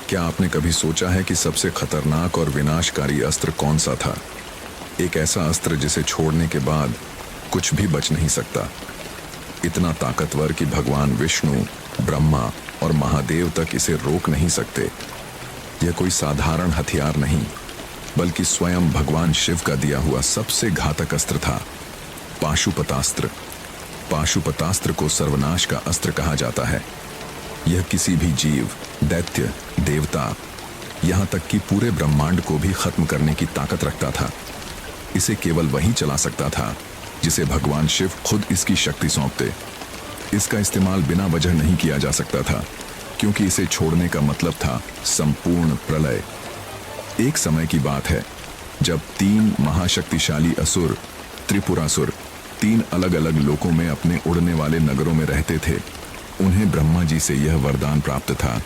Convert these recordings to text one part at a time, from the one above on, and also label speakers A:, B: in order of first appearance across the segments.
A: क्या आपने कभी सोचा है कि सबसे खतरनाक और विनाशकारी अस्त्र कौन सा था? एक ऐसा अस्त्र जिसे छोड़ने के बाद कुछ भी बच नहीं सकता। इतना ताकतवर कि भगवान विष्णु, ब्रह्मा और महादेव तक इसे रोक नहीं सकते। यह कोई साधारण हथियार नहीं, बल्कि स्वयं भगवान शिव का दिया हुआ सबसे घातक अस्त्र था, पाशुपतास्त्र। पाशुपतास्त्र को सर्वनाश का अस्त्र कहा जाता है। यह किसी भी जीव, दैत्य, देवता, यहाँ तक कि पूरे ब्रह्मांड को भी खत्म करने की ताकत रखता था। इसे केवल वही चला सकता था जिसे भगवान शिव खुद इसकी शक्ति सौंपते। इसका इस्तेमाल बिना वजह नहीं किया जा सकता था, क्योंकि इसे छोड़ने का मतलब था संपूर्ण प्रलय। एक समय की बात है जब 3 महाशक्तिशाली असुर, त्रिपुरासुर, 3 अलग अलग लोकों में अपने उड़ने वाले नगरों में रहते थे। उन्हें ब्रह्मा जी से यह वरदान प्राप्त था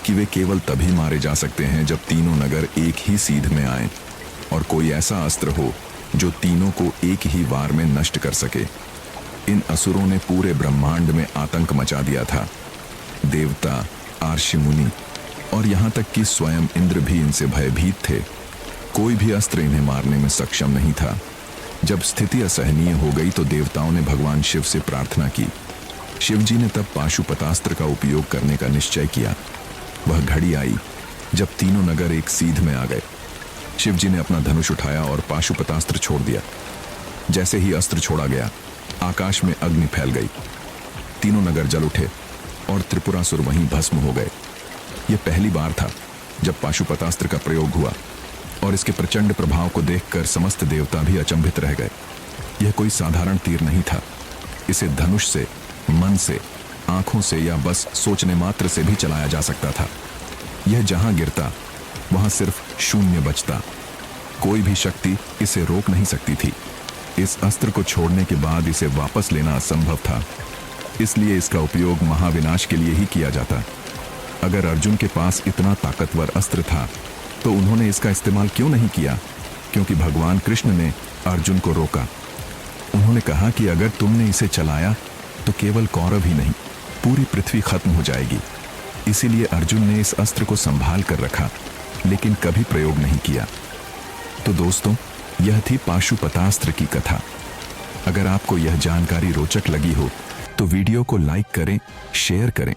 A: कि वे केवल तभी मारे जा सकते हैं जब तीनों नगर एक ही सीध में आए और कोई ऐसा अस्त्र हो जो तीनों को एक ही वार में नष्ट कर सके। इन असुरों ने पूरे ब्रह्मांड में आतंक मचा दिया था। देवता, आर्षि मुनि और यहाँ तक कि स्वयं इंद्र भी इनसे भयभीत थे। कोई भी अस्त्र इन्हें मारने में सक्षम नहीं था। जब स्थिति असहनीय हो गई तो देवताओं ने भगवान शिव से प्रार्थना की। शिवजी ने तब पाशुपतास्त्र का उपयोग करने का निश्चय किया। वह घड़ी आई जब तीनों नगर एक सीध में आ गए। शिवजी ने अपना धनुष उठाया और पाशुपतास्त्र छोड़ दिया। जैसे ही अस्त्र छोड़ा गया, आकाश में अग्नि फैल गई। तीनों नगर जल उठे और त्रिपुरासुर वहीं भस्म हो गए। यह पहली बार था जब पाशुपतास्त्र का प्रयोग हुआ और इसके प्रचंड प्रभाव को देखकर समस्त देवता भी अचंभित रह गए। यह कोई साधारण तीर नहीं था। इसे धनुष से, मन से, आंखों से या बस सोचने मात्र से भी चलाया जा सकता था। यह जहां गिरता वहां सिर्फ शून्य बचता। कोई भी शक्ति इसे रोक नहीं सकती थी। इस अस्त्र को छोड़ने के बाद इसे वापस लेना असंभव था, इसलिए इसका उपयोग महाविनाश के लिए ही किया जाता। अगर अर्जुन के पास इतना ताकतवर अस्त्र था तो उन्होंने इसका इस्तेमाल क्यों नहीं किया? क्योंकि भगवान कृष्ण ने अर्जुन को रोका। उन्होंने कहा कि अगर तुमने इसे चलाया तो केवल कौरव ही नहीं, पूरी पृथ्वी खत्म हो जाएगी। इसीलिए अर्जुन ने इस अस्त्र को संभाल कर रखा, लेकिन कभी प्रयोग नहीं किया। तो दोस्तों, यह थी पाशुपतास्त्र की कथा। अगर आपको यह जानकारी रोचक लगी हो तो वीडियो को लाइक करें, शेयर करें